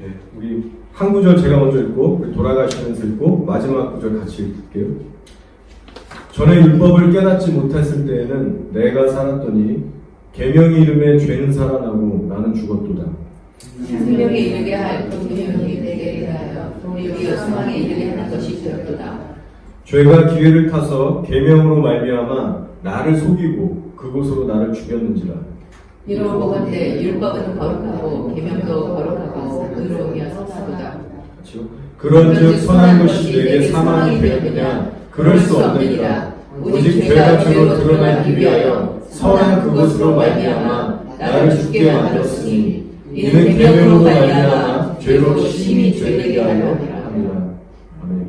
예, 우리 한 구절 제가 먼저 읽고 우리 돌아가시면서 읽고 마지막 구절 같이 읽을게요. 전에 율법을 깨닫지 못했을 때에는 내가 살았더니 계명의 이름에 죄는 살아나고 나는 죽었도다. 생명에 이르게 할 계명이 내게 대하여 도리어 소망에 이르게 하는 것이 되었도다. 죄가 기회를 타서 계명으로 말미암아 나를 속이고 그곳으로 나를 죽였는지라. 이로 보건대 율법은 거룩하고 계명도 거룩하고 의로우며 선하도다. 그런즉 선한 것이 내게 사망이 되었느냐? 그럴 수 없느니라. 오직 죄가 죄로 드러나기 위하여 선한 그것으로 말미암아 나를 죽게 만들었으니 이는 계명으로 말미암아 죄로 심히 죄되게 하려 함이라. 아멘.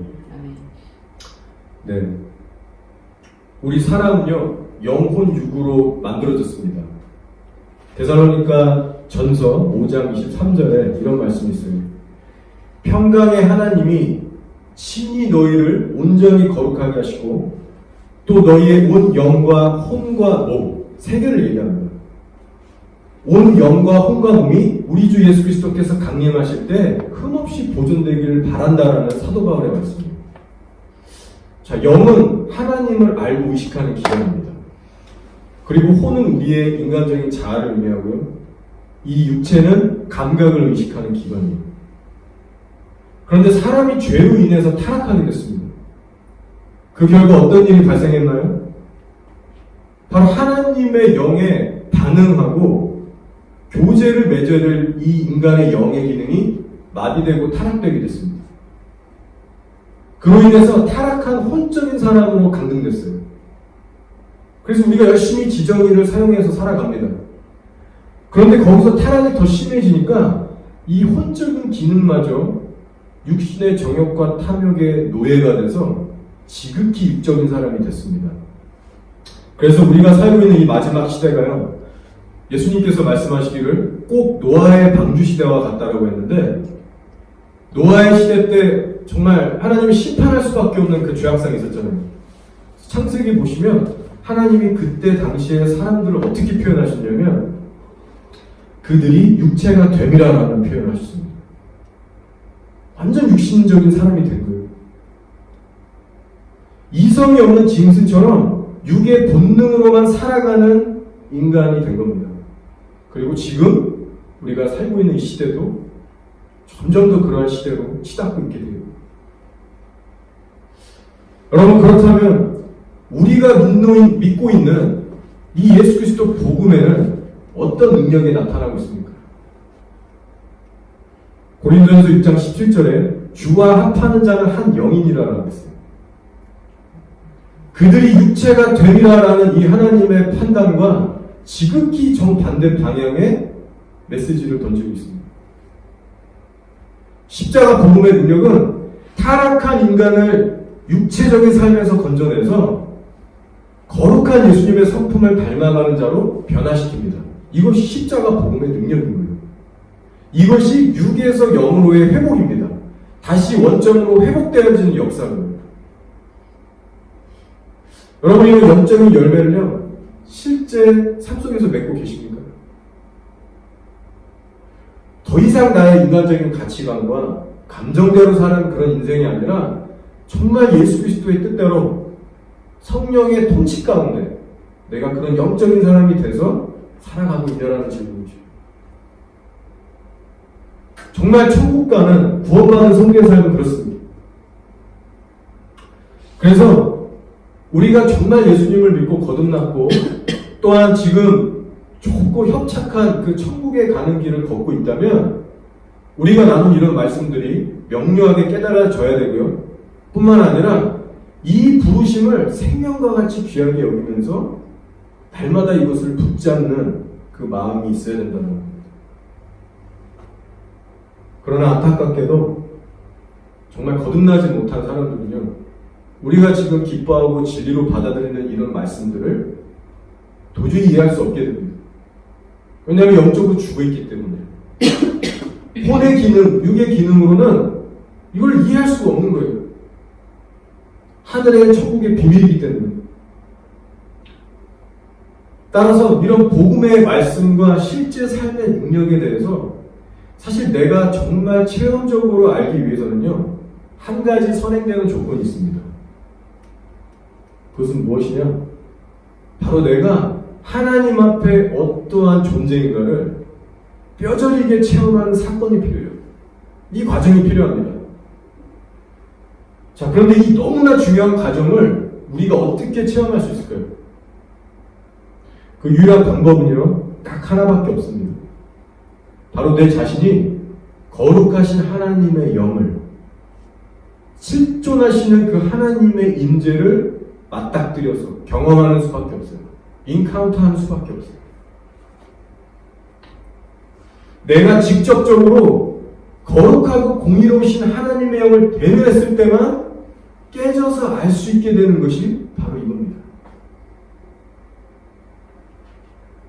네, 우리 사람은요 영혼 육으로 만들어졌습니다. 데살로니가 전서 5장 23절에 이런 말씀이 있어요. 평강의 하나님이 친히 너희를 온전히 거룩하게 하시고 또 너희의 온 영과 혼과 몸 세 개를 얘기합니다. 온 영과 혼과 몸이 우리 주 예수 그리스도께서 강림하실 때 흠없이 보존되기를 바란다라는 사도 바울의 말씀입니다. 자, 영은 하나님을 알고 의식하는 기관입니다. 그리고 혼은 우리의 인간적인 자아를 의미하고요. 이 육체는 감각을 의식하는 기관입니다. 그런데 사람이 죄로 인해서 타락하게 됐습니다. 그 결과 어떤 일이 발생했나요? 바로 하나님의 영에 반응하고 교제를 맺어야 될 이 인간의 영의 기능이 마비되고 타락되게 됐습니다. 그로 인해서 타락한 혼적인 사람으로 강등됐어요. 그래서 우리가 열심히 지정의를 사용해서 살아갑니다. 그런데 거기서 타락이 더 심해지니까 이 혼적인 기능마저 육신의 정욕과 탐욕의 노예가 돼서 지극히 육적인 사람이 됐습니다. 그래서 우리가 살고 있는 이 마지막 시대가요, 예수님께서 말씀하시기를 꼭 노아의 방주 시대와 같다라고 했는데, 노아의 시대 때 정말 하나님이 심판할 수밖에 없는 그 죄악상이 있었잖아요. 창세기 보시면 하나님이 그때 당시에 사람들을 어떻게 표현하셨냐면 그들이 육체가 됨이라는 표현을 하셨습니다. 완전 육신적인 사람이 된 거예요. 이성이 없는 짐승처럼 육의 본능으로만 살아가는 인간이 된 겁니다. 그리고 지금 우리가 살고 있는 이 시대도 점점 더 그러한 시대로 치닫고 있게 돼요. 여러분, 그렇다면 우리가 믿고 있는 이 예수 그리스도 복음에는 어떤 능력이 나타나고 있습니까? 고린도전서 6장 17절에 주와 합하는 자는 한 영이니라라고 했어요. 그들이 육체가 됨이라라는 이 하나님의 판단과 지극히 정반대 방향의 메시지를 던지고 있습니다. 십자가 복음의 능력은 타락한 인간을 육체적인 삶에서 건져내서 거룩한 예수님의 성품을 닮아가는 자로 변화시킵니다. 이것이 십자가 복음의 능력인 거예요. 이것이 육에서 영으로의 회복입니다. 다시 원점으로 회복되어지는 역사입니다. 여러분, 이 영적인 열매를요, 실제 삶 속에서 맺고 계십니까? 더 이상 나의 인간적인 가치관과 감정대로 사는 그런 인생이 아니라 정말 예수 그리스도의 뜻대로 성령의 통치 가운데 내가 그런 영적인 사람이 돼서 살아가고 있냐라는 질문이죠. 정말 천국 가는 구원받은 성도의 삶은 그렇습니다. 그래서 우리가 정말 예수님을 믿고 거듭났고 또한 지금 좁고 협착한 그 천국에 가는 길을 걷고 있다면 우리가 나눈 이런 말씀들이 명료하게 깨달아져야 되고요. 뿐만 아니라 이 부르심을 생명과 같이 귀하게 여기면서 날마다 이것을 붙잡는 그 마음이 있어야 된다는 겁니다. 그러나 안타깝게도 정말 거듭나지 못한 사람들은요, 우리가 지금 기뻐하고 진리로 받아들이는 이런 말씀들을 도저히 이해할 수 없게 됩니다. 왜냐하면 영적으로 죽어있기 때문에. 혼의 기능, 육의 기능으로는 이걸 이해할 수가 없는 거예요. 하늘의 천국의 비밀이기 때문에. 따라서 이런 복음의 말씀과 실제 삶의 능력에 대해서 사실 내가 정말 체험적으로 알기 위해서는요, 한 가지 선행되는 조건이 있습니다. 그것은 무엇이냐? 바로 내가 하나님 앞에 어떠한 존재인가를 뼈저리게 체험하는 사건이 필요해요. 이 과정이 필요합니다. 자, 그런데 이 너무나 중요한 과정을 우리가 어떻게 체험할 수 있을까요? 그 유일한 방법은요, 딱 하나밖에 없습니다. 바로 내 자신이 거룩하신 하나님의 영을, 실존하시는 그 하나님의 임재를 맞닥뜨려서 경험하는 수밖에 없어요. 인카운트하는 수밖에 없어요. 내가 직접적으로 거룩하고 공의로우신 하나님의 영을 대면했을 때만 깨져서 알 수 있게 되는 것이 바로 이겁니다.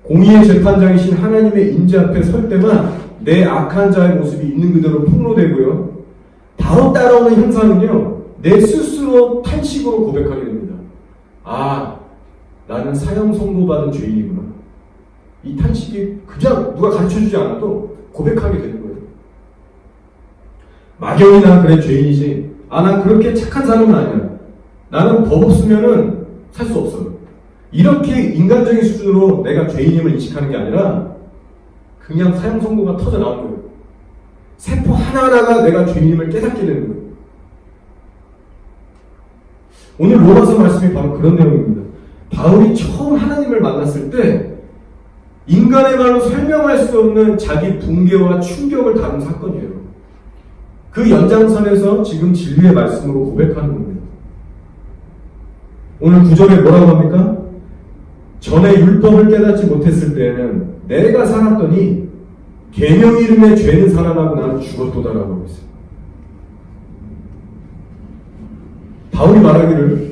공의의 재판장이신 하나님의 임재 앞에 설 때만 내 악한 자의 모습이 있는 그대로 폭로되고요. 바로 따라오는 현상은요, 내 스스로 탄식으로 고백하게 됩니다. 아, 나는 사형 선고받은 죄인이구나. 이 탄식이 그냥 누가 가르쳐주지 않아도 고백하게 되는 거예요. 막연히 난 그래 죄인이지. 아, 난 그렇게 착한 사람은 아니야. 나는 법 없으면은 살 수 없어. 이렇게 인간적인 수준으로 내가 죄인임을 인식하는 게 아니라 그냥 사형 선고가 터져 나오는 거예요. 세포 하나하나가 내가 죄인임을 깨닫게 되는 거예요. 오늘 로마서 말씀이 바로 그런 내용입니다. 바울이 처음 하나님을 만났을 때 인간의 말로 설명할 수 없는 자기 붕괴와 충격을 다룬 사건이에요. 그 연장선에서 지금 진리의 말씀으로 고백하는 겁니다. 오늘 9절에 뭐라고 합니까? 전에 율법을 깨닫지 못했을 때에는 내가 살았더니 계명 이름의 죄는 살아나고 나는 죽었도다라고 하고 있어요. 바울이 말하기를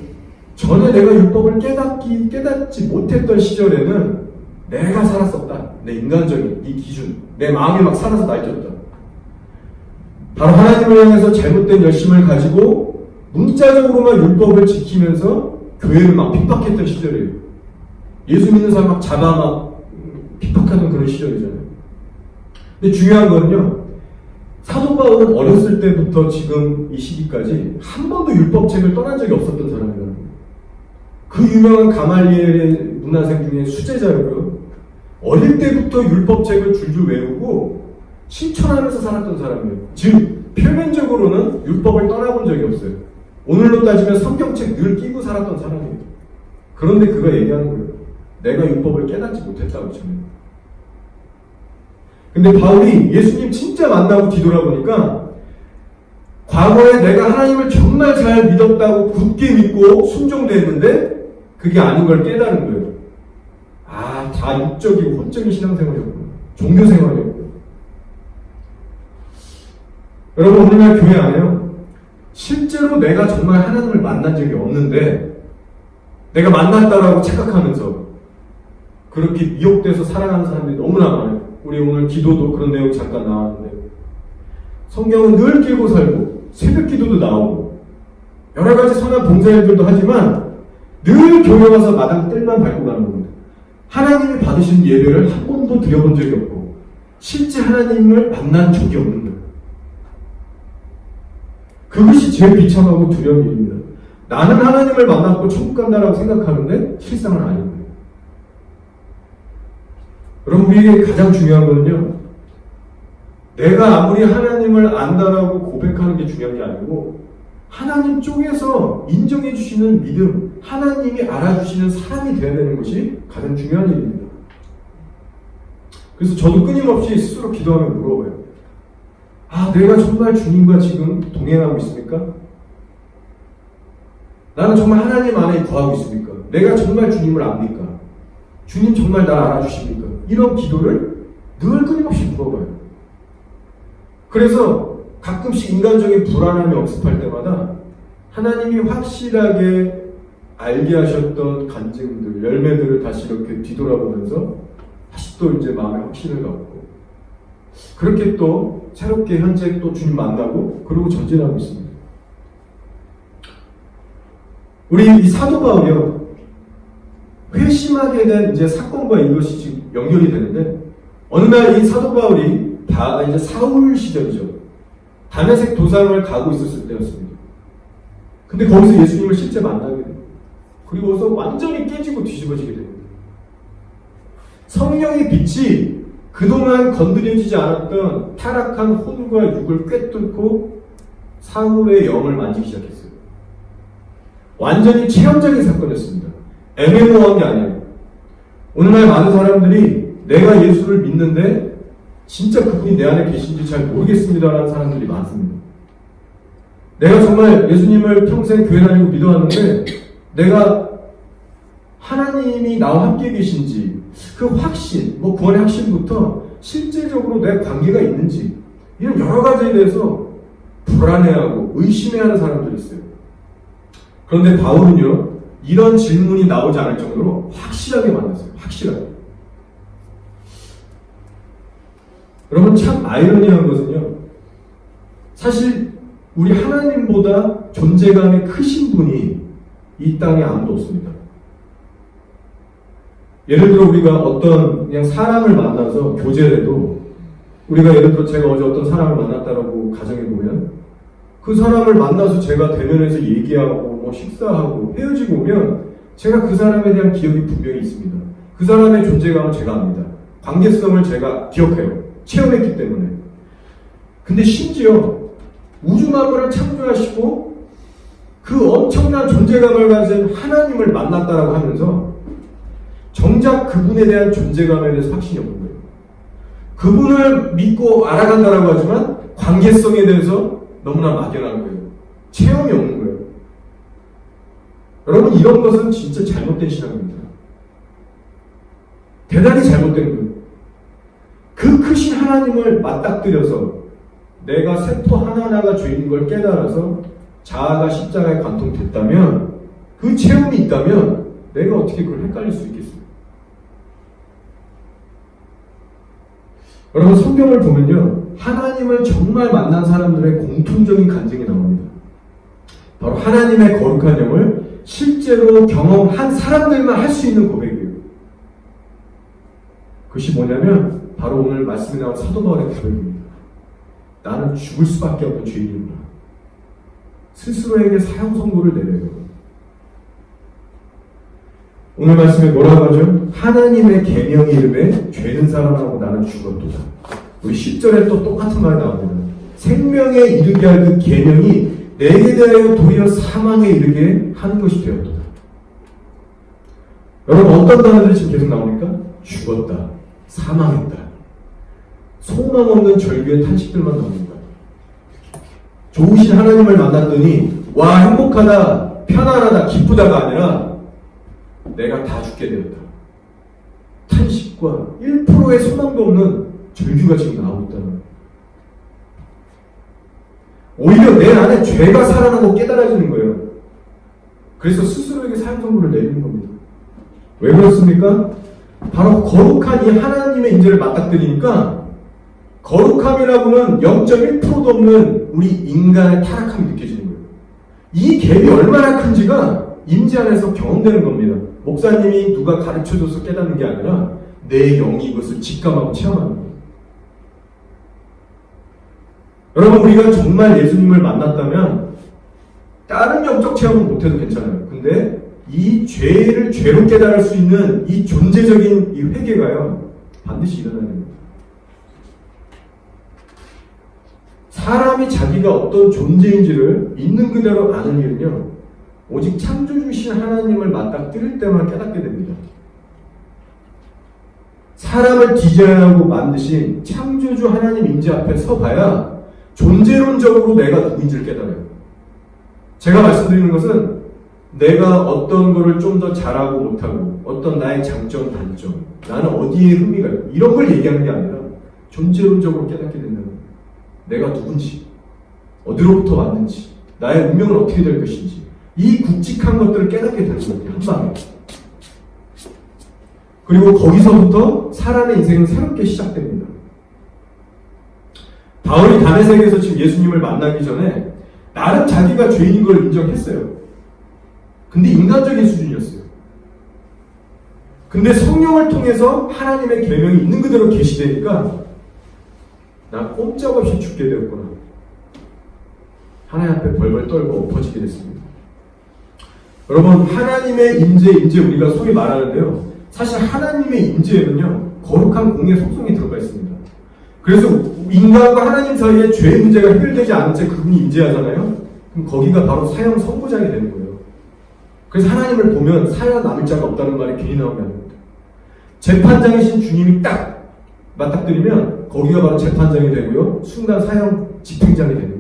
전에 내가 율법을 깨닫지 못했던 시절에는 내가 살았었다. 내 인간적인 이 기준, 내 마음이 막 살아서 날뛰었다. 바로 하나님을 향해서 잘못된 열심을 가지고 문자적으로만 율법을 지키면서 교회를 막 핍박했던 시절이에요. 예수 믿는 사람 막 잡아 막 핍박하던 그런 시절이잖아요. 근데 중요한 거는요, 사도 바울은 어렸을 때부터 지금 이 시기까지 한 번도 율법책을 떠난 적이 없었던 사람이라는 거예요. 그 유명한 가말리엘의 문화생 중에 수제자였고요. 어릴 때부터 율법책을 줄줄 외우고 실천하면서 살았던 사람이에요. 즉 표면적으로는 율법을 떠나본 적이 없어요. 오늘로 따지면 성경책 늘 끼고 살았던 사람이에요. 그런데 그가 얘기하는 거예요. 내가 율법을 깨닫지 못했다고 저는. 근데 바울이 예수님 진짜 만나고 뒤돌아보니까 과거에 내가 하나님을 정말 잘 믿었다고 굳게 믿고 순종됐는데 그게 아닌 걸 깨달은 거예요. 아, 다 육적이고 헛적인 신앙생활이었구나. 종교생활이었구나. 여러분, 오늘날 교회 안에요, 실제로 내가 정말 하나님을 만난 적이 없는데 내가 만났다라고 착각하면서 그렇게 미혹돼서 살아가는 사람들이 너무나 많아요. 우리 오늘 기도도 그런 내용 잠깐 나왔는데 성경은 늘 깨고 살고 새벽 기도도 나오고 여러 가지 선한 봉사일들도 하지만 늘 교회 와서 마당 뜰만 밟고 가는 겁니다. 하나님이 받으신 예배를 한 번도 드려본 적이 없고 실제 하나님을 만난 적이 없는 거예요. 그것이 제일 비참하고 두려운 일입니다. 나는 하나님을 만났고 천국 간다라고 생각하는데 실상은 아닌 거예요. 여러분, 우리에게 가장 중요한 거는요, 내가 아무리 하나님을 안다라고 고백하는 게 중요한 게 아니고 하나님 쪽에서 인정해 주시는 믿음, 하나님이 알아주시는 사람이 되어야 되는 것이 가장 중요한 일입니다. 그래서 저도 끊임없이 스스로 기도하며 물어봐요. 아, 내가 정말 주님과 지금 동행하고 있습니까? 나는 정말 하나님 안에 거하고 있습니까? 내가 정말 주님을 압니까? 주님 정말 나를 알아주십니까? 이런 기도를 늘 끊임없이 물어봐요. 그래서 가끔씩 인간적인 불안함이 억습할 때마다 하나님이 확실하게 알게 하셨던 간증들, 열매들을 다시 이렇게 뒤돌아보면서 다시 또 이제 마음에 확신을 갖고 그렇게 또 새롭게 현재 또 주님 만나고 그러고 전진하고 있습니다. 우리 이 사도 바울이요, 회심하게 된 이제 사건과 이것이 지금 연결이 되는데 어느 날 이 사도 바울이 다 이제 사울 시절이죠. 다메섹 도상을 가고 있었을 때였습니다. 근데 거기서 예수님을 실제 만나게 돼요. 그리고서 완전히 깨지고 뒤집어지게 됩니다. 성령의 빛이 그동안 건드려지지 않았던 타락한 혼과 육을 꿰뚫고 사울의 영을 만지기 시작했어요. 완전히 체험적인 사건이었습니다. 애매모호한 게 아니에요. 오늘날 많은 사람들이 내가 예수를 믿는데 진짜 그분이 내 안에 계신지 잘 모르겠습니다라는 사람들이 많습니다. 내가 정말 예수님을 평생 교회 다니고 믿어왔는데 내가 하나님이 나와 함께 계신지 그 확신, 구원의 확신부터 실제적으로 내 관계가 있는지 이런 여러 가지에 대해서 불안해하고 의심해하는 사람들이 있어요. 그런데 바울은요, 이런 질문이 나오지 않을 정도로 확실하게 만났어요. 확실하게. 여러분, 참 아이러니한 것은요, 사실 우리 하나님보다 존재감이 크신 분이 이 땅에 아무도 없습니다. 예를 들어 우리가 어떤 그냥 사람을 만나서 교제를 해도, 우리가 예를 들어 제가 어제 어떤 사람을 만났다라고 가정해보면 그 사람을 만나서 제가 대면해서 얘기하고 식사하고 헤어지고 오면 제가 그 사람에 대한 기억이 분명히 있습니다. 그 사람의 존재감을 제가 압니다. 관계성을 제가 기억해요. 체험했기 때문에. 근데 심지어 우주 만물을 창조하시고 그 엄청난 존재감을 가진 하나님을 만났다라고 하면서 정작 그분에 대한 존재감에 대해서 확신이 없는 거예요. 그분을 믿고 알아간다라고 하지만 관계성에 대해서 너무나 막연한 거예요. 체험이 없는 거예요. 여러분, 이런 것은 진짜 잘못된 신앙입니다. 대단히 잘못된 거예요. 그 크신 하나님을 맞닥뜨려서 내가 세포 하나하나가 죄인 걸 깨달아서 자아가 십자가에 관통됐다면, 그 체험이 있다면 내가 어떻게 그걸 헷갈릴 수 있겠어요? 여러분, 성경을 보면요, 하나님을 정말 만난 사람들의 공통적인 간증이 나옵니다. 바로 하나님의 거룩한 영을 실제로 경험한 사람들만 할 수 있는 고백이에요. 그것이 뭐냐면 바로 오늘 말씀에 나온 사도 바울의 고백입니다. 나는 죽을 수밖에 없는 죄인이구나. 스스로에게 사형 선고를 내려요. 오늘 말씀에 뭐라고 하죠? 하나님의 계명의 이름에 죄는 사람하고 나는 죽었도다. 우리 10절에 또 똑같은 말이 나옵니다. 생명에 이르게 할 그 계명이 내게 대하여 도리어 사망에 이르게 하는 것이 되었도다. 여러분, 어떤 단어들이 지금 계속 나옵니까? 죽었다, 사망했다, 소망 없는 절규의 탄식들만 나옵니다. 좋으신 하나님을 만났더니 와, 행복하다, 편안하다, 기쁘다가 아니라 내가 다 죽게 되었다. 탄식과 1%의 소망도 없는 절규가 지금 나오고 있다는 거예요. 오히려 내 안에 죄가 살아나고 깨달아지는 거예요. 그래서 스스로에게 사형 선고를 내리는 겁니다. 왜 그렇습니까? 바로 거룩한 이 하나님의 인재를 맞닥뜨리니까 거룩함이라고는 0.1%도 없는 우리 인간의 타락함이 느껴지는 거예요. 이 갭이 얼마나 큰지가 인재 안에서 경험되는 겁니다. 목사님이 누가 가르쳐줘서 깨닫는 게 아니라 내 영이 이것을 직감하고 체험하는 거예요. 여러분, 우리가 정말 예수님을 만났다면 다른 영적 체험은 못해도 괜찮아요. 근데 이 죄를 죄로 깨달을 수 있는 이 존재적인 이 회개가요, 반드시 일어나야 됩니다. 사람이 자기가 어떤 존재인지를 있는 그대로 아는 일은요, 오직 창조주신 하나님을 맞닥뜨릴 때만 깨닫게 됩니다. 사람을 디자인하고 만드신 창조주 하나님 임재 앞에 서봐야 존재론적으로 내가 누구인지를 깨달아요. 제가 말씀드리는 것은 내가 어떤 거를 좀 더 잘하고 못하고, 어떤 나의 장점, 단점, 나는 어디에 흥미가 있고, 이런 걸 얘기하는 게 아니라 존재론적으로 깨닫게 된다는 거예요. 내가 누군지, 어디로부터 왔는지, 나의 운명은 어떻게 될 것인지, 이 굵직한 것들을 깨닫게 되는 거예요. 한 방에. 그리고 거기서부터 사람의 인생은 새롭게 시작됩니다. 바울이 다메섹에서 지금 예수님을 만나기 전에 나름 자기가 죄인인 걸 인정했어요. 근데 인간적인 수준이었어요. 근데 성령을 통해서 하나님의 계명이 있는 그대로 계시되니까 나 꼼짝없이 죽게 되었구나. 하나님 앞에 벌벌 떨고 엎어지게 됐습니다. 여러분, 하나님의 임재 우리가 소위 말하는데요. 사실 하나님의 임재에는요, 거룩한 공의 속성이 들어가 있습니다. 그래서 인간과 하나님 사이에 죄의 문제가 해결되지 않은 채 그분이 임재하잖아요. 그럼 거기가 바로 사형 선고장이 되는 거예요. 그래서 하나님을 보면 살아남을 자가 없다는 말이 괜히 나오는 게 아닙니다. 재판장이신 주님이 딱 맞닥뜨리면 거기가 바로 재판장이 되고요. 순간 사형 집행장이 되는 거예요.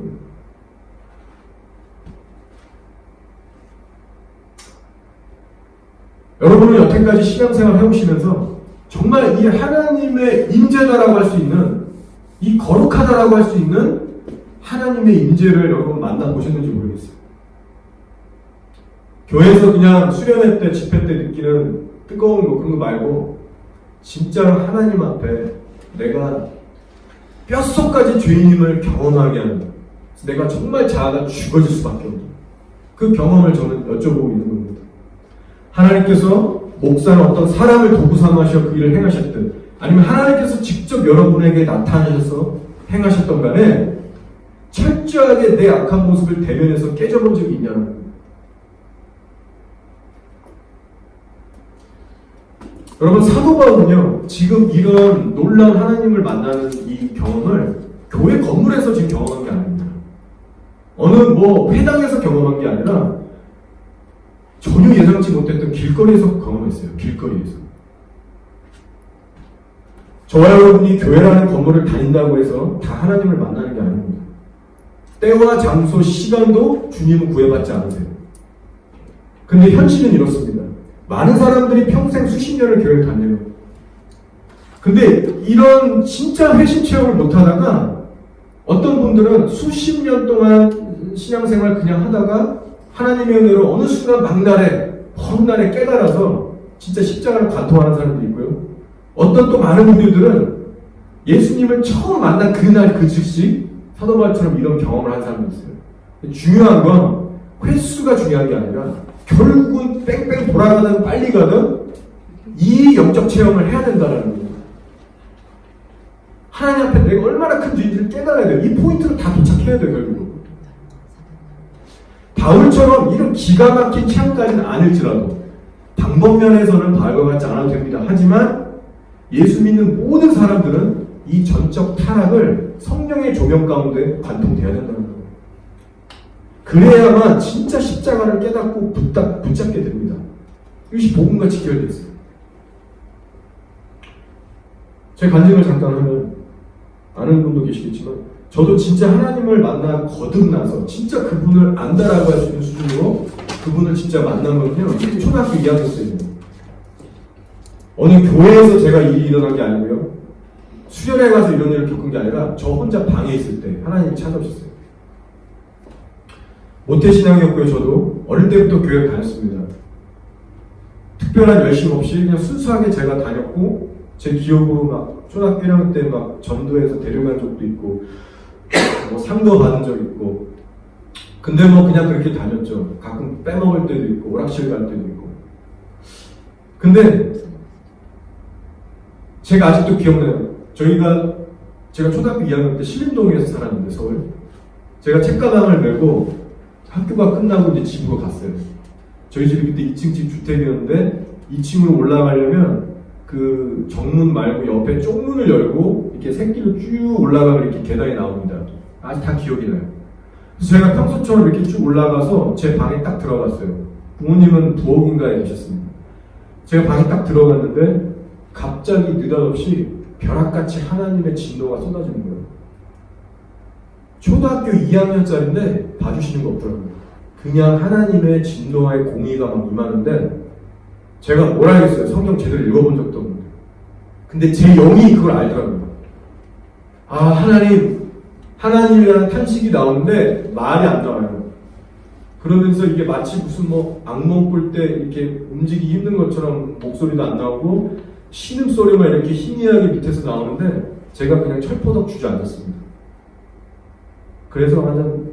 여러분은 여태까지 신앙생활 해오시면서 정말 이 하나님의 임재다라고 할 수 있는, 이 거룩하다라고 할 수 있는 하나님의 임재를 여러분 만나보셨는지 모르겠어요. 교회에서 그냥 수련회 때, 집회 때 느끼는 뜨거운 거 그런 거 말고 진짜로 하나님 앞에 내가 뼛속까지 죄인임을 경험하게 하는, 내가 정말 자아가 죽어질 수밖에 없는 그 경험을 저는 여쭤보고 있는 겁니다. 하나님께서 목사나 어떤 사람을 도구 삼으셔 그 일을 행하셨든, 아니면 하나님께서 직접 여러분에게 나타나셔서 행하셨던 간에 철저하게 내 악한 모습을 대면해서 깨져본 적이 있냐는 겁니다. 여러분, 사도 바울은요, 지금 이런 놀라운 하나님을 만나는 이 경험을 교회 건물에서 지금 경험한 게 아닙니다. 어느 회당에서 경험한 게 아니라 전혀 예상치 못했던 길거리에서 경험했어요. 길거리에서. 저와 여러분이 교회라는 건물을 다닌다고 해서 다 하나님을 만나는 게 아닙니다. 때와 장소, 시간도 주님은 구애받지 않으세요. 근데 현실은 이렇습니다. 많은 사람들이 평생 수십 년을 교회를 다녀요. 근데 이런 진짜 회심 체험을 못하다가 어떤 분들은 수십 년 동안 신앙생활 그냥 하다가 하나님의 은혜로 어느 순간 막날에 험날에 깨달아서 진짜 십자가를 관통하는 사람도 있고요. 어떤 또 많은 분들은 예수님을 처음 만난 그날 그 즉시 사도 바울처럼 이런 경험을 한 사람도 있어요. 중요한 건 횟수가 중요한 게 아니라 결국은 뺑뺑 돌아가든 빨리 가든 이 영적 체험을 해야 된다는 거예요. 하나님 앞에 내가 얼마나 큰 죄인지를 깨달아야 돼요. 이 포인트를 다 도착해야 돼요, 결국은. 바울처럼 이런 기가 막힌 체험까지는 아닐지라도 방법면에서는 바울과 같지 않아도 됩니다. 하지만 예수 믿는 모든 사람들은 이 전적 타락을 성령의 조명 가운데 관통돼야 된다는 거예요. 그래야만 진짜 십자가를 깨닫고 붙잡게 됩니다. 이것이 복음과 직결되어 있어요. 제 간증을 잠깐 하면 아는 분도 계시겠지만 저도 진짜 하나님을 만나 거듭나서 진짜 그분을 안다라고 할 수 있는 수준으로 그분을 진짜 만난 거는요, 초등학교 2학년 때입니다. 어느 교회에서 제가 일이 일어난 게 아니고요, 수련회 가서 이런 일을 겪은 게 아니라 저 혼자 방에 있을 때 하나님이 찾아오셨어요. 모태신앙이었고요. 저도 어릴 때부터 교회를 다녔습니다. 특별한 열심 없이 그냥 순수하게 제가 다녔고, 제 기억으로 막 초등학교 1학년 때 막 전도해서 데려간 적도 있고 상도 받은 적 있고, 근데 그냥 그렇게 다녔죠. 가끔 빼먹을 때도 있고 오락실 갈 때도 있고. 근데 제가 아직도 기억나요. 제가 초등학교 2학년 때 신림동에서 살았는데, 서울. 제가 책가방을 메고 학교가 끝나고 이제 집으로 갔어요. 저희 집이 그때 2층 집 주택이었는데 2층으로 올라가려면 그 정문 말고 옆에 쪽문을 열고 이렇게 샛길로 쭉 올라가면 이렇게 계단이 나옵니다. 아직 다 기억이 나요. 그래서 제가 평소처럼 이렇게 쭉 올라가서 제 방에 딱 들어갔어요. 부모님은 부엌인가에 계셨습니다. 제가 방에 딱 들어갔는데 갑자기 느닷없이 벼락같이 하나님의 진노가 쏟아지는 거예요. 초등학교 2학년짜리인데 봐주시는 거 없더라고요. 그냥 하나님의 진노와의 공의가 막 임하는데 제가 뭘 알겠어요. 성경 제대로 읽어본 적도 없는데. 근데 제 영이 그걸 알더라고요. 아, 하나님이라는 탄식이 나오는데 말이 안 나와요. 그러면서 이게 마치 무슨 악몽 꿀 때 이렇게 움직이기 힘든 것처럼 목소리도 안 나오고 신음소리만 이렇게 희미하게 밑에서 나오는데 제가 그냥 철포덕 주저앉았습니다. 그래서 완전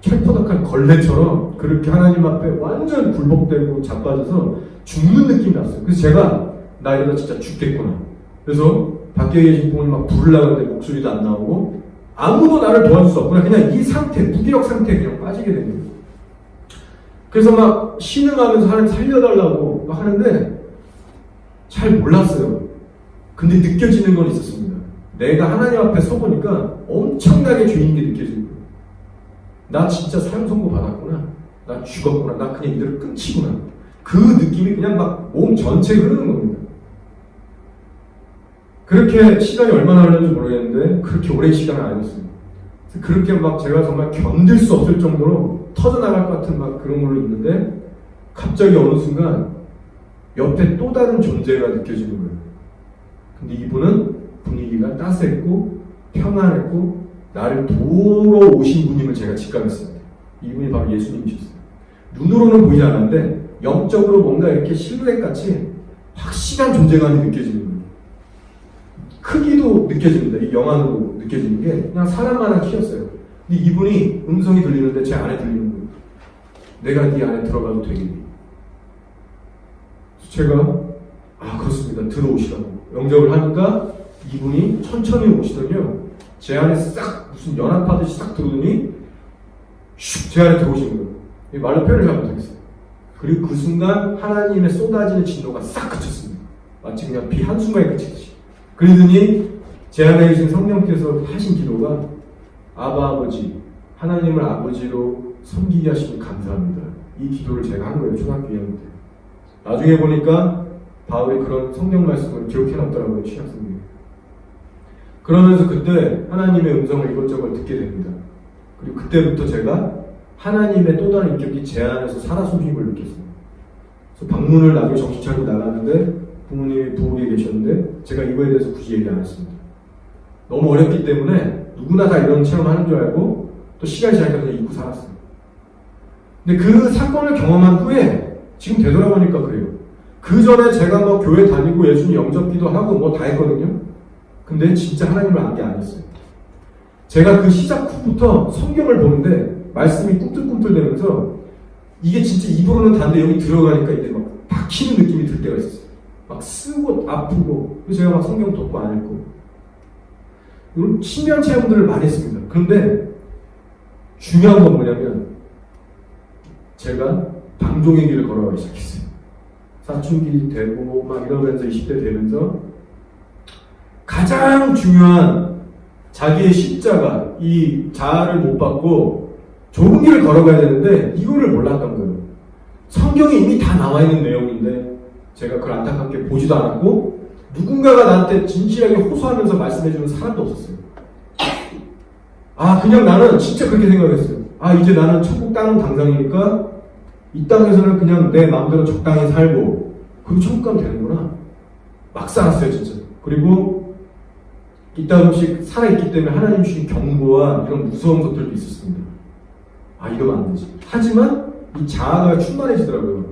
철포덕한 걸레처럼 그렇게 하나님 앞에 완전 굴복되고 자빠져서 죽는 느낌이 났어요. 그래서 제가 나 이러다 진짜 죽겠구나. 그래서 밖에 계신 부모님 막 부르려고 하는데 목소리도 안 나오고 아무도 나를 도와줄 수 없구나. 그냥 이 상태, 무기력 상태에 그냥 빠지게 되는 거예요. 그래서 막 신음하면서 하나님 살려달라고 막 하는데 잘 몰랐어요. 근데 느껴지는 건 있었습니다. 내가 하나님 앞에 서보니까 엄청나게 죄인 게 느껴지는 거예요. 나 진짜 사형 선고 받았구나. 나 죽었구나. 나 그냥 이대로 끝이구나. 그 느낌이 그냥 막 몸 전체에 흐르는 겁니다. 그렇게 시간이 얼마나 흘렀는지 모르겠는데 그렇게 오랜 시간을 아니었어요. 그렇게 막 제가 정말 견딜 수 없을 정도로 터져나갈 것 같은 막 그런 걸로 있는데 갑자기 어느 순간 옆에 또 다른 존재가 느껴지는 거예요. 근데 이분은 분위기가 따스했고 평안했고 나를 도우러 오신 분임을 제가 직감했습니다. 이분이 바로 예수님이셨어요. 눈으로는 보이지 않았는데 영적으로 뭔가 이렇게 실루엣같이 확실한 존재감이 느껴지는 거예요. 크기도 느껴집니다. 이 영안으로 느껴지는 게 그냥 사람만한 키였어요. 근데 이분이 음성이 들리는데 제 안에 들리는 거예요. 내가 네 안에 들어가도 되겠니? 제가 그렇습니다. 들어오시라고 영접을 하니까 이분이 천천히 오시더니요. 제 안에 싹 무슨 연합하듯이 싹 들어오더니 슉 제 안에 들어오신 거예요. 말로 표현을 잘 못하겠어요. 그리고 그 순간 하나님의 쏟아지는 진노가 싹 그쳤습니다. 마치 그냥 비 한순간에 그치듯이. 그러더니 제 안에 계신 성령께서 하신 기도가 아바 아버지, 하나님을 아버지로 섬기게 하시니 감사합니다. 이 기도를 제가 한 거예요. 초등학교 2학년 때. 나중에 보니까 바울이 그런 성경 말씀을 기록해놨더라고요. 취약성경에. 그러면서 그때 하나님의 음성을 이것저것 듣게 됩니다. 그리고 그때부터 제가 하나님의 또 다른 인격이 제 안에서 살아 숨쉬는 걸 느꼈어요. 그래서 방문을 나중에 정신 차리고 나갔는데 부모님이 부엌에 계셨는데 제가 이거에 대해서 굳이 얘기 안 했습니다. 너무 어렵기 때문에 누구나 다 이런 체험하는 줄 알고 또 시간이 지나니까 그냥 잊고 살았어요. 근데 그 사건을 경험한 후에 지금 되돌아보니까 그래요. 그 전에 제가 뭐 교회 다니고 예수님 영접기도 하고 뭐 다 했거든요. 근데 진짜 하나님을 안 게 아니었어요. 제가 그 시작 후부터 성경을 보는데 말씀이 꿈틀꿈틀대면서 이게 진짜 입으로는 다른데 여기 들어가니까 이게 막 박히는 느낌이 들 때가 있었어요. 막 쓰고 아프고 그래서 제가 막 성경 덮고 안 읽고 이런 신비한 체험들을 많이 했습니다. 그런데 중요한 건 뭐냐면 제가 방종의 길을 걸어가기 시작했어요. 사춘기 되고 막 이러면서 20대 되면서 가장 중요한 자기의 십자가, 이 자아를 못 받고 좋은 길을 걸어가야 되는데 이거를 몰랐던 거예요. 성경에 이미 다 나와 있는 내용인데 제가 그걸 안타깝게 보지도 않았고 누군가가 나한테 진실하게 호소하면서 말씀해주는 사람도 없었어요. 그냥 나는 진짜 그렇게 생각했어요. 이제 나는 천국 땅은 당장이니까 이 땅에서는 그냥 내 마음대로 적당히 살고 그리고 천국 가면 되는구나. 막 살았어요 진짜. 그리고 이따금씩 살아있기 때문에 하나님 주신 경고와 이런 무서운 것들도 있었습니다. 이러면 안 되지. 하지만 이 자아가 충만해지더라고요.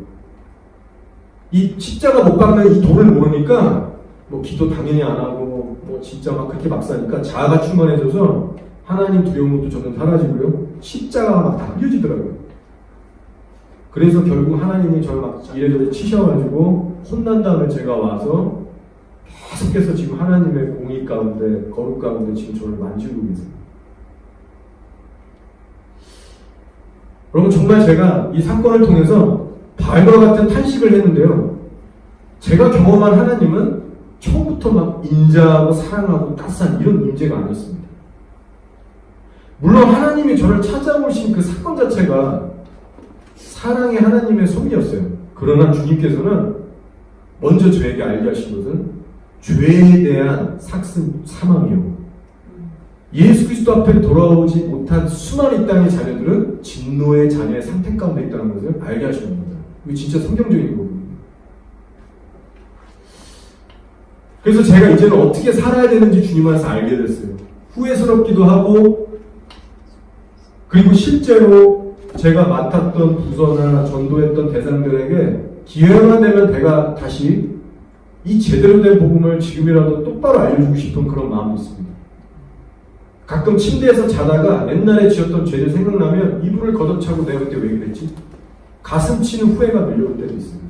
이 십자가 못 박는 이 도를 모르니까 뭐 기도 당연히 안 하고 뭐 진짜 막 그렇게 막 사니까 자아가 충만해져서 하나님 두려운 것도 점점 사라지고요. 십자가가 막 다 흐려지더라고요. 그래서 결국 하나님이 저를 막 이래저래 치셔가지고 혼난 다음에 제가 와서 계속해서 지금 하나님의 공의 가운데 거룩 가운데 지금 저를 만지고 계세요. 여러분 정말 제가 이 사건을 통해서 바울과 같은 탄식을 했는데요. 제가 경험한 하나님은 처음부터 막 인자하고 사랑하고 따스한 이런 임재가 아니었습니다. 물론 하나님이 저를 찾아오신 그 사건 자체가 사랑의 하나님의 섭리였어요. 그러나 주님께서는 먼저 저에게 알게 하신 것은 죄에 대한 사망이요. 예수 그리스도 앞에 돌아오지 못한 수많은 이 땅의 자녀들은 진노의 자녀의 상태 가운데 있다는 것을 알게 하신 겁니다. 이거 진짜 성경적인 거거든요. 그래서 제가 이제는 어떻게 살아야 되는지 주님 안에서 알게 됐어요. 후회스럽기도 하고 그리고 실제로 제가 맡았던 부서나 전도했던 대상들에게 기회만 되면 내가 다시 이 제대로 된 복음을 지금이라도 똑바로 알려주고 싶은 그런 마음도 있습니다. 가끔 침대에서 자다가 옛날에 지었던 죄를 생각나면 이불을 걷어차고 내가 그때 왜 그랬지? 가슴 치는 후회가 밀려올 때도 있습니다.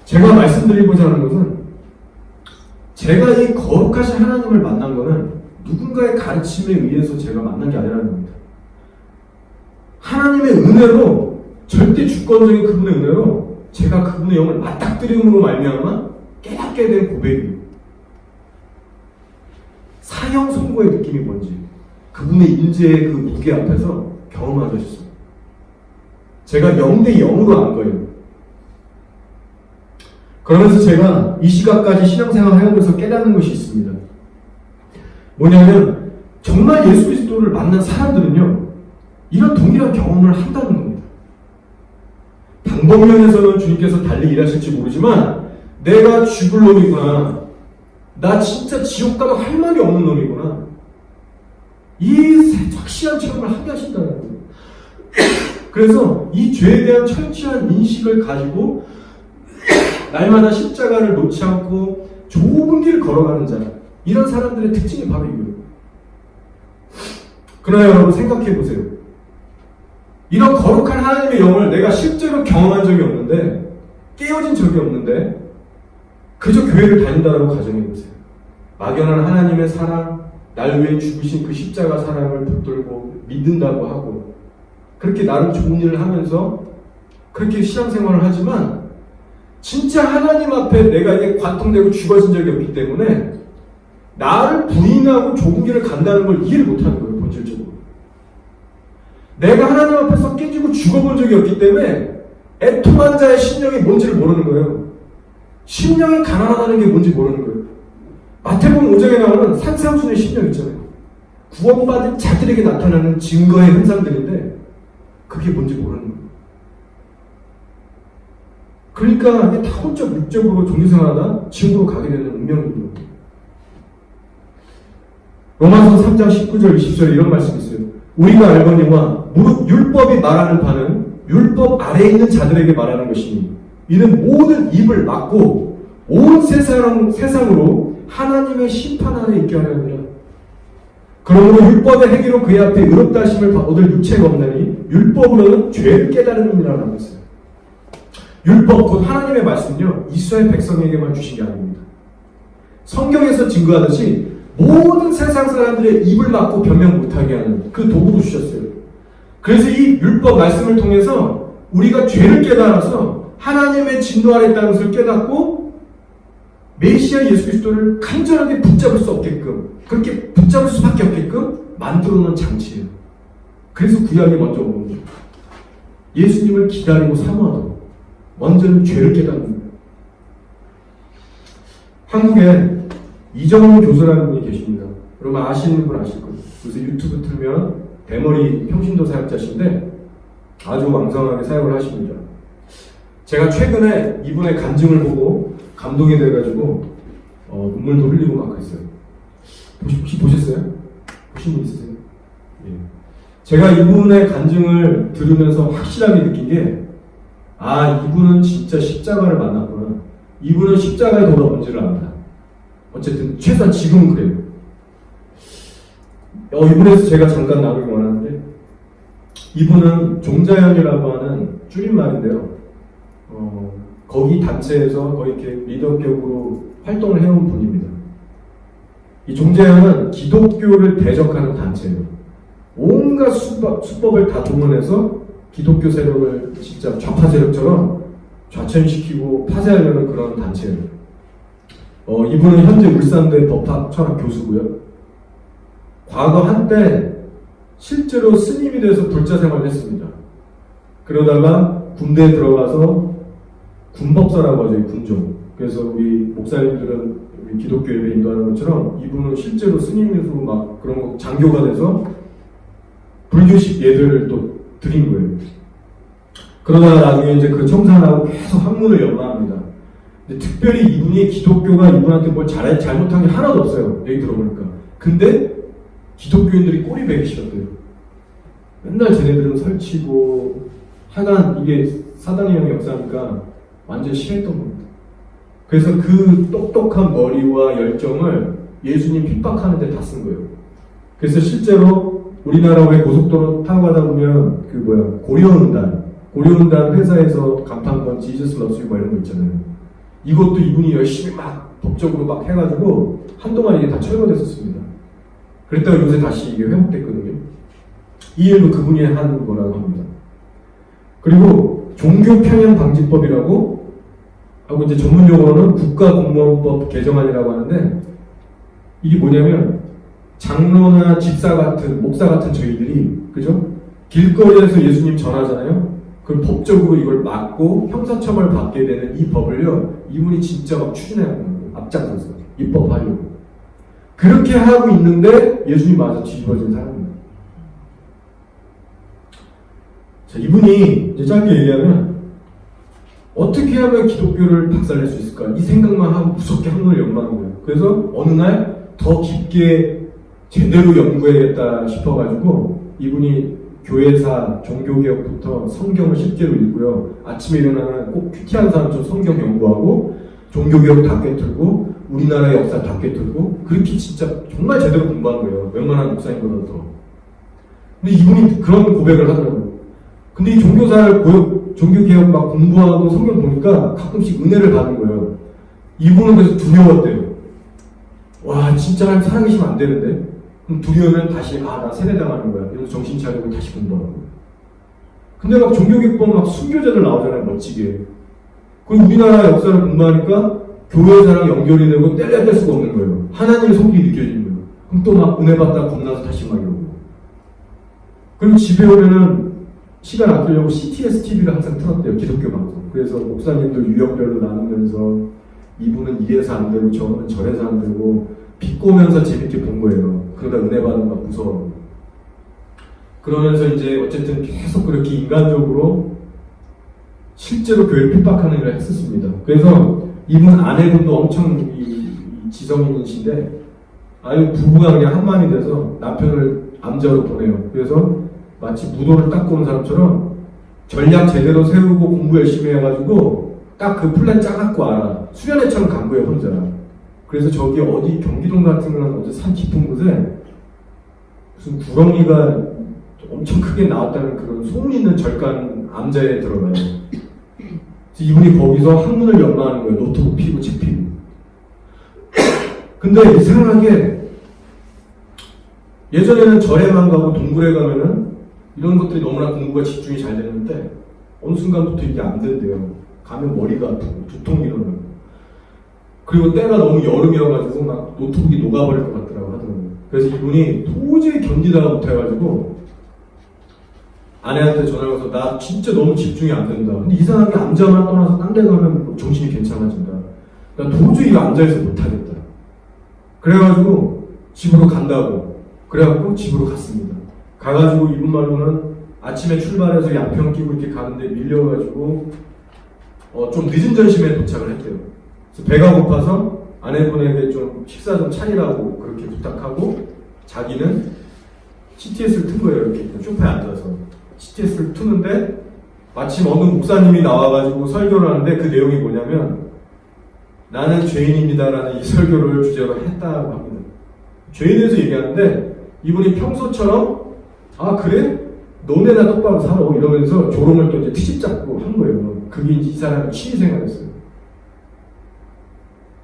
제가 말씀 말씀드리고자 하는 것은 제가 이 거룩하신 하나님을 만난 것은 누군가의 가르침에 의해서 제가 만난 게 아니라는 겁니다. 하나님의 은혜로, 절대 주권적인 그분의 은혜로 제가 그분의 영을 맞닥뜨림으로 말미암아 깨닫게 된 고백이에요. 사형 선고의 느낌이 뭔지 그분의 인재의 그 무게 앞에서 경험한 것이 있어요. 제가 0대 0으로 안 거예요. 그러면서 제가 이 시각까지 신앙생활을 해오면서 깨닫는 것이 있습니다. 뭐냐면 정말 예수 그리스도를 만난 사람들은요, 이런 동일한 경험을 한다는 겁니다. 방법면에서는 주님께서 달리 일하실지 모르지만 내가 죽을 놈이구나, 나 진짜 지옥 가도 할 말이 없는 놈이구나, 이 확실한 체험을 하게 하신다는 거예요. 그래서 이 죄에 대한 철저한 인식을 가지고 날마다 십자가를 놓지 않고 좁은 길을 걸어가는 자, 이런 사람들의 특징이 바로 이거예요. 그러나 여러분 생각해 보세요. 이런 거룩한 하나님의 영을 내가 실제로 경험한 적이 없는데, 깨어진 적이 없는데 그저 교회를 다닌다라고 가정해 보세요. 막연한 하나님의 사랑, 날 위해 죽으신 그 십자가 사랑을 붙들고 믿는다고 하고 그렇게 나름 좋은 일을 하면서 그렇게 신앙생활을 하지만 진짜 하나님 앞에 내가 이게 관통되고 죽어진 적이 없기 때문에 나를 부인하고 좁은 길을 간다는 걸 이해를 못하는 거예요. 본질적으로 내가 하나님 앞에서 깨지고 죽어본 적이 없기 때문에 애통한 자의 심령이 뭔지를 모르는 거예요. 심령이 가난하다는 게 뭔지 모르는 거예요. 마태복음 5장에 나오는 산상순의 심령 있잖아요. 구원받은 자들에게 나타나는 증거의 현상들인데 그게 뭔지 모르는 거예요. 그러니까 이게 다 혼자 육적으로 종교생활하다 지옥으로 가게 되는 운명입니다. 로마서 3장 19절 20절에 이런 말씀이 있어요. 우리가 알거니와 무릇 율법이 말하는 바는 율법 아래에 있는 자들에게 말하는 것이니 이는 모든 입을 막고 온 세상으로 하나님의 심판 아래 있게 하려 합니다. 그러므로 율법의 행위로 그의 앞에 의롭다 하심을 얻을 육체가 없나니 율법으로는 죄를 깨달음이라고 했어요. 율법 곧 하나님의 말씀은요, 이스라엘 백성에게만 주신 게 아닙니다. 성경에서 증거하듯이 모든 세상 사람들의 입을 막고 변명 못하게 하는 그 도구로 주셨어요. 그래서 이 율법 말씀을 통해서 우리가 죄를 깨달아서 하나님의 진노 아래 있다는 것을 깨닫고 메시아 예수 그리스도를 간절하게 붙잡을 수 없게끔, 그렇게 붙잡을 수밖에 없게끔 만들어 놓은 장치예요. 그래서 구약이 먼저 오는 거죠. 예수님을 기다리고 사모하도록 먼저는 죄를 깨닫는 거예요. 한국에 이정훈 교수라는 분이 계십니다. 여러분 아시는 분 아실 거예요. 요새 유튜브 틀면 대머리 평신도 사역자신데 아주 왕성하게 사역을 하십니다. 제가 최근에 이분의 간증을 보고 감동이 돼가지고 눈물도 흘리고 막 그랬어요. 혹시 보셨어요? 보신 분 있으세요? 예. 제가 이분의 간증을 들으면서 확실하게 느낀 게, 아, 이분은 진짜 십자가를 만났구나. 이분은 십자가의 도가 뭔지를 안다. 어쨌든 최소한 지금은 그래요. 이분에서 제가 잠깐 나누기 원하는데, 이분은 종자연이라고 하는 줄임말인데요. 거기 단체에서 거의 이렇게 리더격으로 활동을 해온 분입니다. 이 종자연은 기독교를 대적하는 단체예요. 온갖 수법을 다 동원해서 기독교 세력을 진짜 좌파 세력처럼 좌천시키고 파쇄하려는 그런 단체예요. 이분은 현재 울산대 법학 철학 교수고요. 과거 한때 실제로 스님이 돼서 불자 생활을 했습니다. 그러다가 군대에 들어가서 군법사라고 하죠, 군종. 그래서 우리 목사님들은 우리 기독교 예배 인도하는 것처럼 이분은 실제로 스님으로 막 그런 거 장교가 돼서 불교식 예배를 또 드린 거예요. 그러다가 나중에 이제 그 청산하고 계속 학문을 연마합니다. 근데 특별히 이분이 기독교가 이분한테 뭘 잘못한 게 하나도 없어요. 얘기 들어보니까. 근데 기독교인들이 꼬리 베기 싫었대요. 맨날 쟤네들은 설치고 하여간 이게 사단의 영의 역사니까 완전 싫어했던 겁니다. 그래서 그 똑똑한 머리와 열정을 예수님 핍박하는 데 다 쓴 거예요. 그래서 실제로 우리나라 왜 고속도로 타고 가다 보면 고려은단 회사에서 간판 건 지저스 러브유 뭐 이런 거 있잖아요. 이것도 이분이 열심히 막 법적으로 막 해가지고 한동안 이게 다 철거됐었습니다. 그랬다가 요새 다시 이게 회복됐거든요. 이 일도 그분이 한 거라고 합니다. 그리고 종교편향방지법이라고 하고 이제 전문용어로는 국가공무원법 개정안이라고 하는데 이게 뭐냐면 장로나 집사 같은 목사 같은 저희들이 그죠? 길거리에서 예수님 전하잖아요. 그럼 법적으로 이걸 막고 형사처벌 받게 되는 이 법을요 이분이 진짜 막 추진해야 하는 거예요. 앞장서서 입법하려고 그렇게 하고 있는데 예수님 맞아 뒤집어진 사람입니다. 자, 이분이 이제 짧게 얘기하면 어떻게 하면 기독교를 박살낼 수 있을까? 이 생각만 하고 무섭게 하늘을 연마하는 거예요. 그래서 어느 날 더 깊게 제대로 연구해야겠다 싶어가지고 이분이 교회사, 종교개혁부터 성경을 실제로 읽고요. 아침에 일어나면 꼭 큐티한 사람처럼 성경 연구하고 종교개혁 다 꿰뚫고 우리나라의 역사 다 꿰뚫고 그렇게 진짜 정말 제대로 공부한 거예요. 웬만한 목사님보다 더. 근데 이분이 그런 고백을 하더라고요. 근데 이 종교개혁 막 공부하고 성경 보니까 가끔씩 은혜를 받는 거예요. 이분은 그래서 두려웠대요. 와, 진짜 살아계시면 안 되는데? 그럼 두려우면 다시, 나 세뇌당하는 거야. 이러면서 정신 차리고 다시 공부하고. 근데 막 종교개혁법 막 순교자들 나오잖아요, 멋지게. 그리고 우리나라 역사를 공부하니까 교회사랑 연결이 되고 뗄 수가 없는 거예요. 하나님의 손길이 느껴지는 거예요. 그럼 또 막 은혜 받다 겁나서 다시 막 이러고. 그리고 집에 오면은 시간 아끼려고 CTS TV를 항상 틀었대요. 기독교 방송. 그래서 목사님들 유형별로 나누면서 이분은 이래서 안 되고 저분은 저래서 안 되고 비꼬면서 재밌게 본 거예요. 그러다 은혜 받는 거 무서워. 그러면서 이제 어쨌든 계속 그렇게 인간적으로 실제로 교회를 핍박하는 일을 했었습니다. 그래서 이분 아내분도 엄청 지성인이신데 아유 부부가 그냥 한마음이 돼서 남편을 암자로 보내요. 그래서 마치 무도를 닦고 온 사람처럼 전략 제대로 세우고 공부 열심히 해가지고 딱 그 플랜 짜갖고 알아. 수련회처럼 간 거예요 혼자. 그래서 저기 어디 경기동 같은 건 어제 산 깊은 곳에 무슨 구렁이가 엄청 크게 나왔다는 그런 소문 있는 절간 암자에 들어가요. 그래서 이분이 거기서 학문을 연마하는 거예요. 노트북 피고 책 피고. 근데 이상하게 예전에는 절에만 가고 동굴에 가면은 이런 것들이 너무나 공부가 집중이 잘 되는데 어느 순간부터 이게 안 된대요. 가면 머리가 아프고 두통이 일어나고 그리고 때가 너무 여름이어가지고 막 노트북이 녹아버릴 것 같더라고 하더라고요. 그래서 이분이 도저히 견디다가 못해가지고 아내한테 전화를 해서 나 진짜 너무 집중이 안 된다. 근데 이상하게 암자만 떠나서 딴 데 가면 정신이 괜찮아진다. 나 도저히 앉아있어 못하겠다. 그래가지고 집으로 간다고. 그래갖고 집으로 갔습니다. 가가지고 이분 말로는 아침에 출발해서 양평 끼고 이렇게 가는데 밀려가지고 좀 늦은 전심에 도착을 했대요. 그래서 배가 고파서 아내분에게 좀 식사 좀 차리라고 그렇게 부탁하고 자기는 CTS를 튼 거예요. 이렇게 소파에 앉아서 CTS를 트는데 마침 어느 목사님이 나와가지고 설교를 하는데 그 내용이 뭐냐면 나는 죄인입니다라는 이 설교를 주제로 했다고 합니다. 죄인에 대해서 얘기하는데 이분이 평소처럼 그래? 너네나 똑바로 살아 이러면서 조롱을 또 이제 트집 잡고 한 거예요. 그게 이제 이 사람의 취미생활이었어요.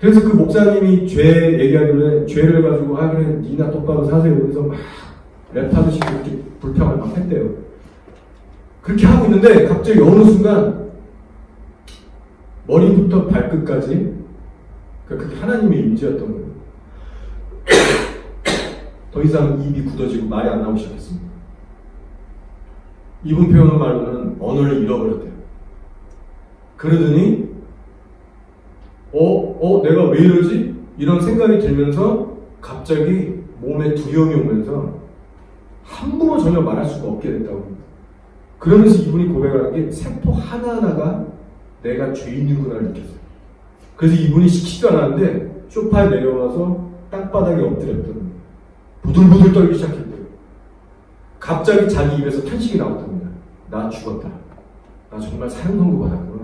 그래서 그 목사님이 죄 얘기하길래 죄를 가지고 그래 니나 똑바로 사세요. 그래서 막 랩하듯이 그렇게 불평을 막 했대요. 그렇게 하고 있는데 갑자기 어느 순간 머리부터 발끝까지 그게 하나님의 임재였던 거예요. 더 이상 입이 굳어지고 말이 안 나오기 시작했습니다. 이분 표현의 말로는 언어를 잃어버렸대요. 그러더니 내가 왜 이러지? 이런 생각이 들면서 갑자기 몸에 두려움이 오면서 함부로 전혀 말할 수가 없게 됐다고 합니다. 그러면서 이분이 고백하는 게 세포 하나하나가 내가 죄인이구나를 느꼈어요. 그래서 이분이 시키지도 않았는데 소파에 내려와서 땅바닥에 엎드렸더니 부들부들 떨기 시작했대요. 갑자기 자기 입에서 탄식이 나왔답니다. 나 죽었다. 나 정말 사형 선고 받았구나.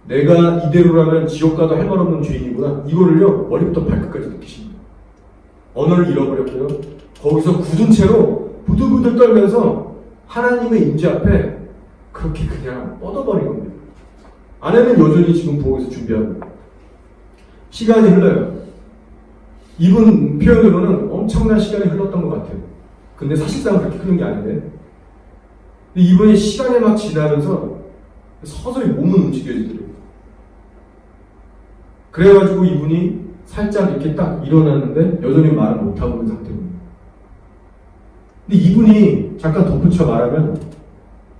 내가 이대로라면 지옥 가도 할 말 없는 죄인이구나. 이거를요 머리부터 발끝까지 느끼십니다. 언어를 잃어버렸고요. 거기서 굳은 채로 부들부들 떨면서 하나님의 임재 앞에 그렇게 그냥 뻗어버린 겁니다. 아내는 여전히 지금 부엌에서 준비하고 있고. 시간이 흘러요. 이분 표현으로는 엄청난 시간이 흘렀던 것 같아요. 근데 사실상 그렇게 흐른 게 아닌데. 근데 이분이 시간이 막 지나면서 서서히 몸은 움직여지더래요. 그래가지고 이분이 살짝 이렇게 딱 일어났는데 여전히 말을 못하고 있는 상태입니다. 근데 이분이 잠깐 덧붙여 말하면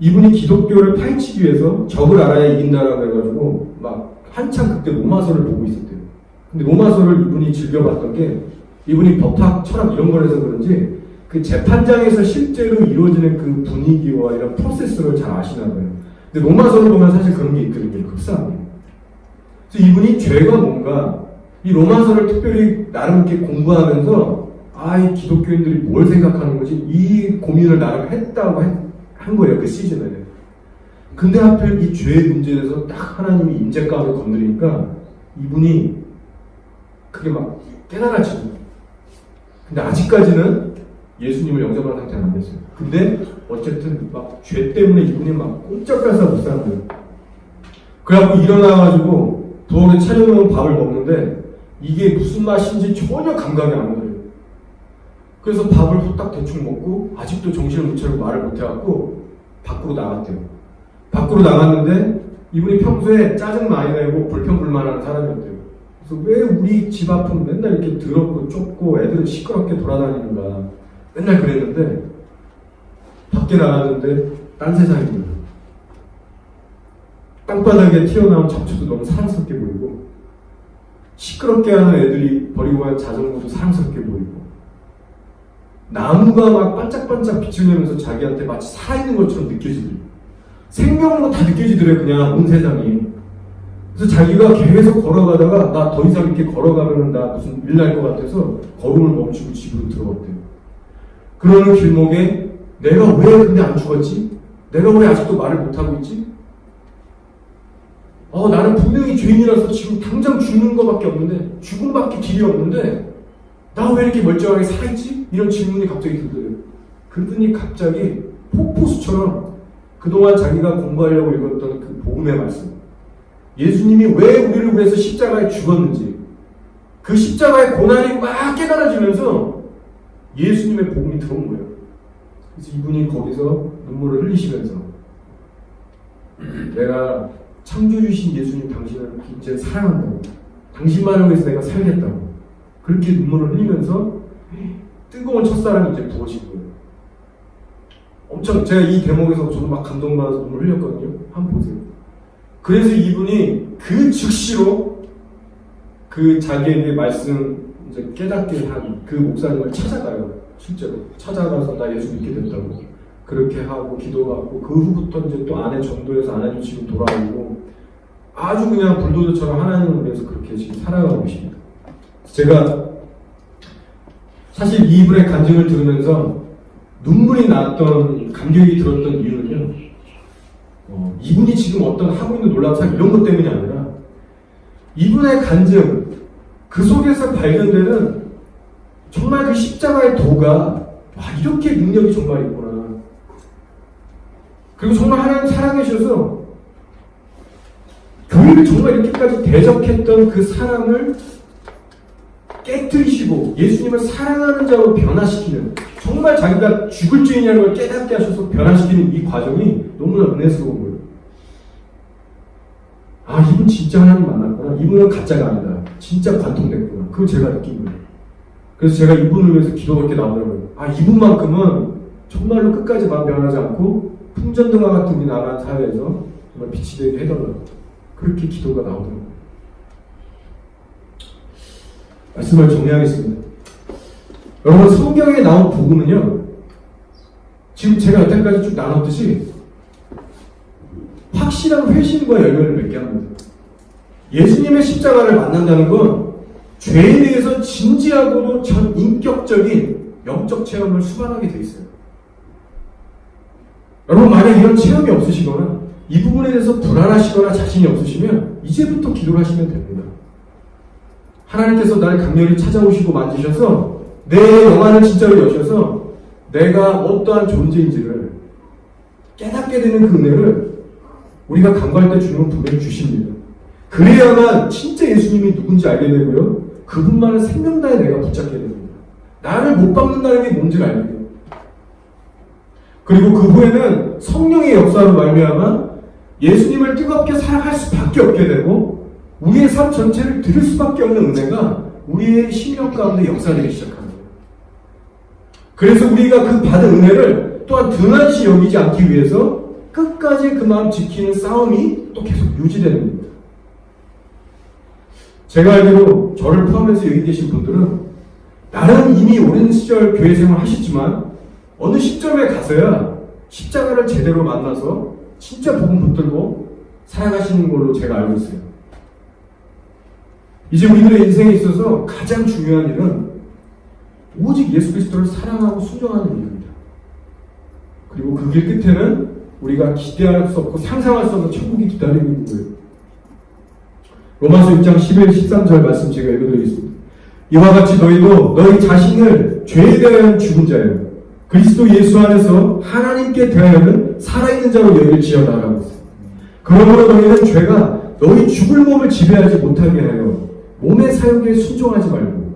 이분이 기독교를 파헤치기 위해서 적을 알아야 이긴다라고 해가지고 막 한참 그때 로마서를 보고 있었대요. 근데 로마서를 이분이 즐겨봤던 게 이분이 법학, 철학 이런 걸 해서 그런지 그 재판장에서 실제로 이루어지는 그 분위기와 이런 프로세스를 잘 아시나 봐요. 근데 로마서를 보면 사실 그런 게 있거든요. 흡사하게. 그래서 이분이 죄가 뭔가 이 로마서를 특별히 나름 이렇게 공부하면서 이 기독교인들이 뭘 생각하는 거지? 이 고민을 나름 했다고 한 거예요. 그 시즌에. 근데 하필 이 죄의 문제에 대해서 딱 하나님이 임재감을 건드리니까 이분이 그게 막 깨달아지는 거예요. 근데 아직까지는 예수님을 영접한 상태는 안 됐어요. 근데 어쨌든 막 죄 때문에 이분이 막 꼼짝달싹 못 사는 거예요. 그래갖고 일어나가지고 부엌에 차려놓은 밥을 먹는데 이게 무슨 맛인지 전혀 감각이 안 오더래요. 그래서 밥을 후딱 대충 먹고 아직도 정신을 못 차리고 말을 못 해갖고 밖으로 나갔대요. 밖으로 나갔는데 이분이 평소에 짜증 많이 내고 불평불만하는 사람이었대요. 그래서 왜 우리 집 앞은 맨날 이렇게 더럽고 좁고 애들은 시끄럽게 돌아다니는가 맨날 그랬는데 밖에 나갔는데 딴 세상인 거예요. 땅바닥에 튀어나온 잡초도 너무 사랑스럽게 보이고 시끄럽게 하는 애들이 버리고 간 자전거도 사랑스럽게 보이고 나무가 막 반짝반짝 빛을 내면서 자기한테 마치 살아있는 것처럼 느껴지더래요. 생명으로 다 느껴지더래요. 그냥 온 세상이. 그래서 자기가 계속 걸어가다가 나 더 이상 이렇게 걸어가면 나 무슨 일 날 것 같아서 걸음을 멈추고 집으로 들어갔대요. 그러는 길목에 내가 왜 근데 안 죽었지? 내가 왜 아직도 말을 못하고 있지? 나는 분명히 죄인이라서 지금 당장 죽는 것밖에 없는데 죽음밖에 길이 없는데 나 왜 이렇게 멀쩡하게 살아있지? 이런 질문이 갑자기 들더래요. 그러더니 갑자기 폭포수처럼 그동안 자기가 공부하려고 읽었던 그 복음의 말씀, 예수님이 왜 우리를 위해서 십자가에 죽었는지 그 십자가의 고난이 막 깨달아지면서 예수님의 복음이 들어온 거예요. 그래서 이분이 거기서 눈물을 흘리시면서 내가 창조주신 예수님 당신을 이제 사랑한다고, 당신만을 위해서 내가 살겠다고 그렇게 눈물을 흘리면서 뜨거운 첫사랑이 이제 부어진 거예요. 엄청 제가 이 대목에서 저도 막 감동받아서 눈물 흘렸거든요. 한번 보세요. 그래서 이분이 그 즉시로 그 자기에게 말씀 이제 깨닫게 한 그 목사님을 찾아가요. 실제로 찾아가서 나 예수 믿게 됐다고 그렇게 하고 기도하고 그 후부터 이제 또 아내 전도해서 하나님 지금 돌아오고 아주 그냥 불도저처럼 하나님을 위해서 그렇게 지금 살아가고 계십니다. 제가 사실 이분의 간증을 들으면서 눈물이 났던 감격이 들었던 이유는요, 이분이 지금 어떤 하고 있는 놀라운 삶 이런 것 때문이 아니라 이분의 간증 그 속에서 발견되는 정말 그 십자가의 도가 이렇게 능력이 정말 있구나. 그리고 정말 하나님 살아계셔서 교회를 정말 이렇게까지 대적했던 그 사람을 깨뜨리시고 예수님을 사랑하는 자로 변화시키는, 정말 자기가 죽을 죄인이라는 걸 깨닫게 하셔서 변화시키는 이 과정이 너무나 은혜스러운 거예요. 이분 진짜 하나님 만났구나. 이분은 가짜가 아니다. 진짜 관통됐구나. 그걸 제가 느낀 거예요. 그래서 제가 이분을 위해서 기도가 이렇게 나오더라고요. 이분만큼은 정말로 끝까지 마음 변하지 않고 풍전등화 같은 이 나라는 사회에서 정말 빛이 되게 해달라고 그렇게 기도가 나오더라고요. 말씀을 정리하겠습니다. 여러분, 성경에 나온 복음은요, 지금 제가 여태까지 쭉 나눴듯이 확실한 회심과 열매를 맺게 합니다. 예수님의 십자가를 만난다는 건 죄에 대해서 진지하고도 전 인격적인 영적 체험을 수반하게 돼 있어요. 여러분, 만약 이런 체험이 없으시거나 이 부분에 대해서 불안하시거나 자신이 없으시면 이제부터 기도를 하시면 됩니다. 하나님께서 나를 강렬히 찾아오시고 만지셔서 내 영안을 진짜로 여셔서 내가 어떠한 존재인지를 깨닫게 되는 그 은혜를 우리가 간구할 때 주님은 분명히 주십니다. 그래야만 진짜 예수님이 누군지 알게 되고요. 그분만을 생명다에 내가 붙잡게 됩니다. 나를 못 박는다는 게 뭔지 알게 돼요. 그리고 그 후에는 성령의 역사로 말미암아 예수님을 뜨겁게 사랑할 수밖에 없게 되고 우리의 삶 전체를 드릴 수밖에 없는 은혜가 우리의 심령 가운데 역사되기 시작합니다. 그래서 우리가 그 받은 은혜를 또한 등한시 여기지 않기 위해서 끝까지 그 마음 지키는 싸움이 또 계속 유지되는 겁니다. 제가 알기로 저를 포함해서 여기 계신 분들은 나름 이미 오랜 시절 교회 생활 하셨지만 어느 시점에 가서야 십자가를 제대로 만나서 진짜 복음 붙들고 살아가시는 걸로 제가 알고 있어요. 이제 우리들의 인생에 있어서 가장 중요한 일은 오직 예수 그리스도를 사랑하고 순종하는 일입니다. 그리고 그 길 끝에는 우리가 기대할 수 없고 상상할 수 없는 천국이 기다리고 있는 거예요. 로마서 6장 11, 13절 말씀 제가 읽어드리겠습니다. 이와 같이 너희도 너희 자신을 죄에 대하여 죽은 자요 그리스도 예수 안에서 하나님께 대하여는 살아있는 자로 여길지어다 라고 했어요. 그러므로 너희는 죄가 너희 죽을 몸을 지배하지 못하게 하여 몸의 사욕에 순종하지 말고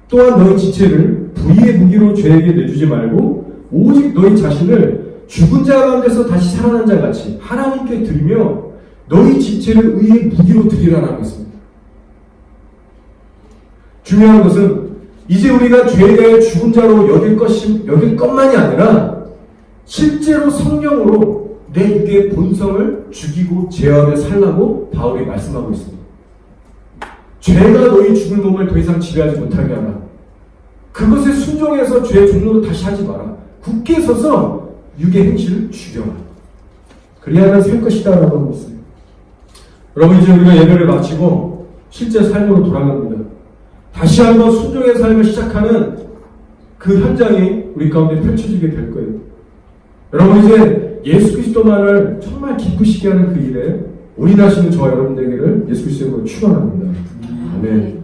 또한 너희 지체를 불의의 무기로 죄에게 내주지 말고 오직 너희 자신을 죽은 자 가운데서 다시 살아난 자 같이 하나님께 드리며 너희 지체를 의의 무기로 드리라라고 했습니다. 중요한 것은 이제 우리가 죄에 대해 죽은 자로 여길 것만이 아니라 실제로 성령으로 내 육의 본성을 죽이고 제어하며 살라고 바울이 말씀하고 있습니다. 죄가 너희 죽을 몸을 더 이상 지배하지 못하게 하라. 그것에 순종해서 죄의 종로를 다시 하지 마라. 굳게 서서 육의 행실을 죽여라. 그리하면 살 것이다 라고 하고 있어요. 여러분 이제 우리가 예배를 마치고 실제 삶으로 돌아갑니다. 다시 한번 순종의 삶을 시작하는 그 현장이 우리 가운데 펼쳐지게 될 거예요. 여러분 이제 예수 그리스도만을 정말 기쁘시게 하는 그 일에 올인하시는 저와 여러분들에게를 예수 그리스도로 축원합니다. 아멘.